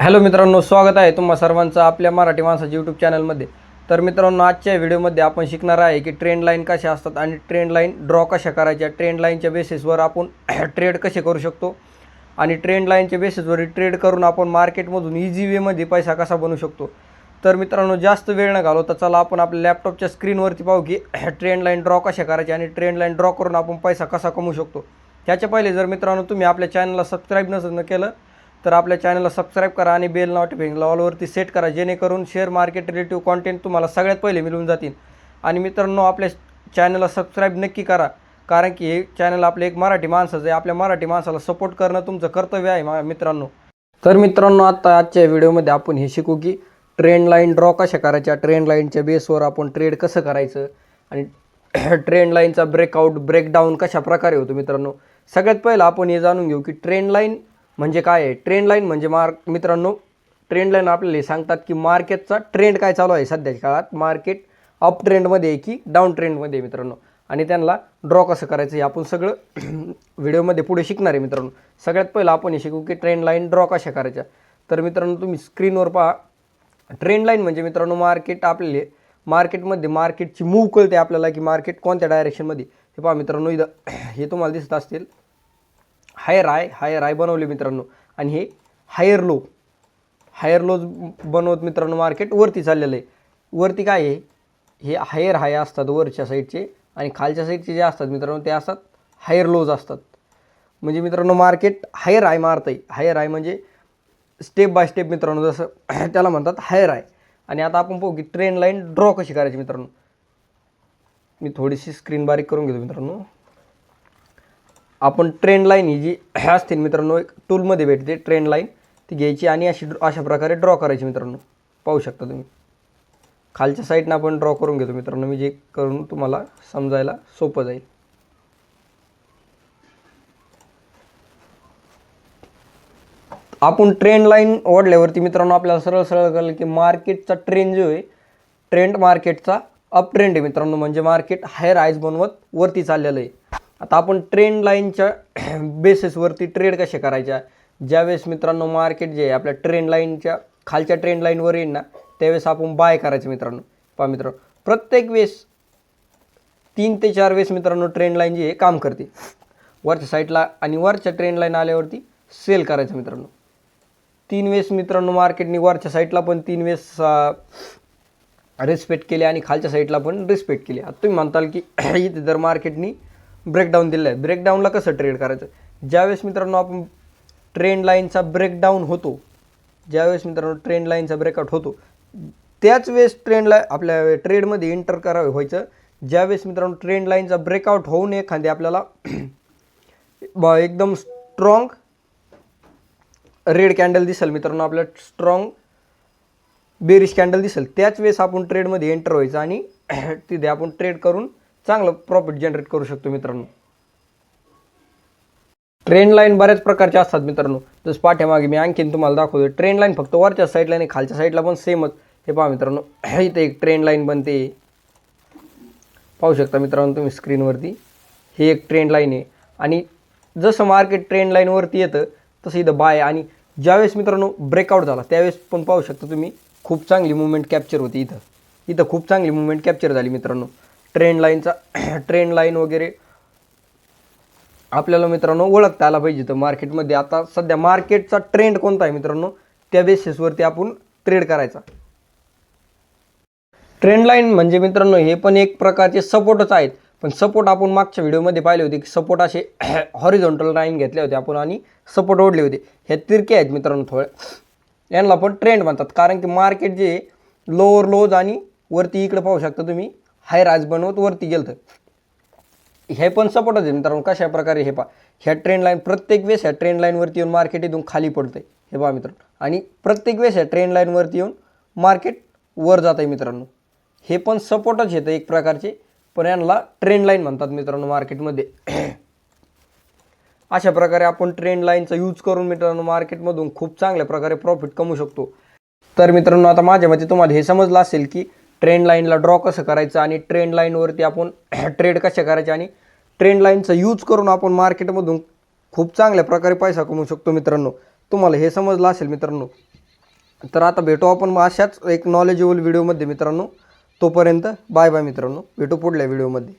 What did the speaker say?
Hello मित्रांनो, स्वागत आहे तुम्हा सर्वांचं आपल्या मराठी माणसाच्या यूट्यूब चॅनलमध्ये। तर मित्रांनो, आजच्या व्हिडिओमध्ये आपण शिकणार आहे की ट्रेंड लाईन कशा असतात आणि ट्रेंड लाईन ड्रॉ कशा करायच्या, ट्रेंड लाईनच्या बेसिसवर आपण ट्रेड कसे करू शकतो आणि ट्रेंड लाईनच्या बेसिसवर ट्रेड करून आपण मार्केटमधून इझी वेमध्ये पैसा कसा बनवू शकतो। तर मित्रांनो, जास्त वेळ न घालवता चला आपण आपल्या लॅपटॉपच्या स्क्रीनवरती पाहू की ट्रेंड लाईन ड्रॉ कशा करायची आणि ट्रेंड लाईन ड्रॉ करून आपण पैसा कसा कमवू शकतो। त्याच्या पहिले जर मित्रांनो तुम्ही आपल्या चॅनलला सबस्क्राईब नसेल केलं तर आपल्या चॅनलला सबस्क्राईब करा आणि बेल नोटिफिकेशन ऑलवरती सेट करा, जेणेकरून शेअर मार्केट रिलेटिव्ह कॉन्टेंट तुम्हाला सगळ्यात पहिले मिळून जातील। आणि मित्रांनो, आपल्या चॅनलला सबस्क्राईब नक्की करा, कारण की हे चॅनल आपले एक मराठी माणसाचं आहे। आपल्या मराठी माणसाला सपोर्ट करणं तुमचं कर्तव्य आहे मित्रांनो। तर मित्रांनो, आजच्या व्हिडिओमध्ये आपण हे शिकू की ट्रेंड लाईन ड्रॉ कशा करायच्या, ट्रेंड लाईनच्या बेसवर आपण ट्रेड कसं करायचं आणि ट्रेंड लाईनचा ब्रेकआउट ब्रेकडाऊन कशा प्रकारे होतो। मित्रांनो, सगळ्यात पहिलं आपण हे जाणून घेऊ की ट्रेंड लाईन म्हणजे काय आहे। ट्रेंड लाईन म्हणजे मित्रांनो, ट्रेंड लाईन आपल्याला सांगतात की मार्केटचा ट्रेंड काय चालू आहे सध्याच्या काळात, मार्केट अप ट्रेंडमध्ये आहे की डाऊन ट्रेंडमध्ये आहे मित्रांनो, आणि त्यांना ड्रॉ कसं करायचं हे आपण सगळं व्हिडिओमध्ये पुढे शिकणार आहे मित्रांनो। सगळ्यात पहिलं आपण हे शिकू की ट्रेंड लाईन ड्रॉ कशा करायच्या। तर मित्रांनो, तुम्ही स्क्रीनवर पहा, ट्रेंड लाईन म्हणजे मित्रांनो मार्केट आपल्याला मार्केटमध्ये मार्केटची मूव कळते आपल्याला की मार्केट कोणत्या डायरेक्शनमध्ये। हे पहा मित्रांनो, इथं हे तुम्हाला दिसत असतील हायर आय बनवले मित्रांनो, आणि हे हायर लोज बनवत मित्रांनो मार्केट वरती चाललेलं आहे। वरती काय आहे, हे हायर हाय असतात वरच्या साईडचे, आणि खालच्या साईडचे जे असतात मित्रांनो ते असतात हायर लोज असतात। म्हणजे मित्रांनो मार्केट हायर आय मारतं आहे, हायर आय म्हणजे स्टेप बाय स्टेप मित्रांनो, जसं त्याला म्हणतात हायर आय। आणि आता आपण पाहू की ट्रेंड लाईन ड्रॉ कशी करायची मित्रांनो। मी थोडीशी स्क्रीन बारीक करून घेतो मित्रांनो। आपण ट्रेंड लाईन ही जी असते मित्रांनो, एक टूलमध्ये भेटते ट्रेंड लाईन, ती घ्यायची आणि अशा प्रकारे ड्रॉ करायची मित्रांनो। पाहू शकता तुम्ही, खालच्या साईडनं आपण ड्रॉ करून घेतो मित्रांनो, मी जे करून तुम्हाला समजायला सोपं जाईल। आपण ट्रेंड लाईन ओढल्यावरती मित्रांनो आपल्याला सरळ सरळ कळलं की मार्केटचा ट्रेंड जो आहे, ट्रेंड मार्केटचा अप ट्रेंड आहे मित्रांनो, म्हणजे मार्केट हायर आयज बनवत वरती चाललेलं आहे। आता आपण ट्रेंड लाईनच्या बेसिसवरती ट्रेड कसे करायच्या, ज्यावेळेस मित्रांनो मार्केट जे आहे आपल्या ट्रेंड लाईनच्या खालच्या ट्रेंड लाईनवर येईल ना, त्यावेळेस आपण बाय करायचं मित्रांनो। पहा मित्रांनो, प्रत्येक वेळेस 3 ते 4 वेळेस मित्रांनो ट्रेंड लाईन जी आहे काम करते वरच्या साईडला, आणि वरच्या ट्रेंड लाईन आल्यावरती सेल करायचं मित्रांनो। 3 वेळेस मित्रांनो मार्केटने वरच्या साईडला पण 3 वेळेस रिस्पेक्ट केले आणि खालच्या साईडला पण रिस्पेक्ट केली। आता तुम्ही म्हणताल की इथे जर मार्केटनी ब्रेकडाऊन दिलं आहे, ब्रेकडाऊनला कसं ट्रेड करायचं। ज्यावेळेस मित्रांनो आपण ट्रेंड लाईनचा ब्रेकडाऊन होतो, ज्यावेळेस मित्रांनो ट्रेंड लाईनचा ब्रेकआउट होतो, त्याच वेळेस ट्रेंडला आपल्या ट्रेडमध्ये एंटर व्हायचं ज्यावेळेस मित्रांनो ट्रेंड लाईनचा ब्रेकआउट होऊन एखादी आपल्याला एकदम स्ट्रॉंग रेड कॅन्डल दिसेल मित्रांनो, आपल्या स्ट्रॉंग बेरिश कॅन्डल दिसेल, त्याच वेळेस आपण ट्रेडमध्ये एंटर व्हायचं आणि तिथे आपण ट्रेड करून चांगलं प्रॉफिट जनरेट करू शकतो मित्रांनो। ट्रेंड लाईन बऱ्याच प्रकारचे असतात मित्रांनो, जसं पाठीमागे मी आणखीन तुम्हाला दाखवतो। ट्रेंड लाईन फक्त वरच्या साईडला आणि खालच्या साईडला पण सेमच। हे पहा मित्रांनो, इथे एक ट्रेंड लाईन बनते, पाहू शकता मित्रांनो तुम्ही स्क्रीनवरती, हे एक ट्रेंड लाईन आहे। आणि जसं मार्केट ट्रेंड लाईनवरती येतं तसं इथं बाय, आणि ज्यावेळेस मित्रांनो ब्रेकआउट झाला त्यावेळेस पण पाहू शकता तुम्ही खूप चांगली मुवमेंट कॅप्चर होती। इथं खूप चांगली मुवमेंट कॅप्चर झाली मित्रांनो ट्रेंड लाईनचा। ट्रेंड लाईन वगैरे आपल्याला मित्रांनो ओळखता आला पाहिजे। तर मार्केटमध्ये आता सध्या मार्केटचा ट्रेंड कोणता आहे मित्रांनो, त्या बेसिसवरती आपण ट्रेड करायचा। ट्रेंड लाईन म्हणजे मित्रांनो हे पण एक प्रकारचे सपोर्टच आहेत, पण सपोर्ट आपण मागच्या व्हिडिओमध्ये पाहिले होते की सपोर्ट असे हॉरिझॉन्टल लाईन घेतले होते आपण आणि सपोर्ट ओढले होते। हे तिरके आहेत मित्रांनो थोडे, यांना पण ट्रेंड म्हणतात, कारण की मार्केट जे लोअर लोज आणि वरती इकडे पाहू शकता तुम्ही हायर आयज बनवत वरती गेलं, तर हे पण सपोर्टच आहे मित्रांनो। कशा प्रकारे हे पहा, ह्या ट्रेंड लाईन प्रत्येक वेळेस ह्या ट्रेंड लाईनवरती येऊन मार्केट इथून खाली पडतं आहे, हे पहा मित्रांनो, आणि प्रत्येक वेळेस ह्या ट्रेंड लाईनवरती येऊन मार्केट वर जात आहे मित्रांनो। हे पण सपोर्टच येतं एक प्रकारचे, पण यांना ट्रेंड लाईन म्हणतात मित्रांनो मार्केटमध्ये। अशा प्रकारे आपण ट्रेंड लाईनचा यूज करून मित्रांनो मार्केटमधून खूप चांगल्या प्रकारे प्रॉफिट कमवू शकतो। तर मित्रांनो, आता माझ्या मते तुम्हाला हे समजलं असेल की ट्रेंड लाईनला ड्रॉ कसं करायचं आणि ट्रेंड लाईनवरती आपण ट्रेड कशा करायचे, आणि ट्रेंड लाईनचा यूज करून आपण मार्केटमधून खूप चांगल्या प्रकारे पैसा कमवू शकतो मित्रांनो। तुम्हाला हे समजलं असेल मित्रांनो। तर आता भेटू आपण अशाच एक नॉलेजेबल व्हिडिओमध्ये मित्रांनो. तोपर्यंत बाय बाय मित्रांनो, भेटू पुढल्या व्हिडिओमध्ये.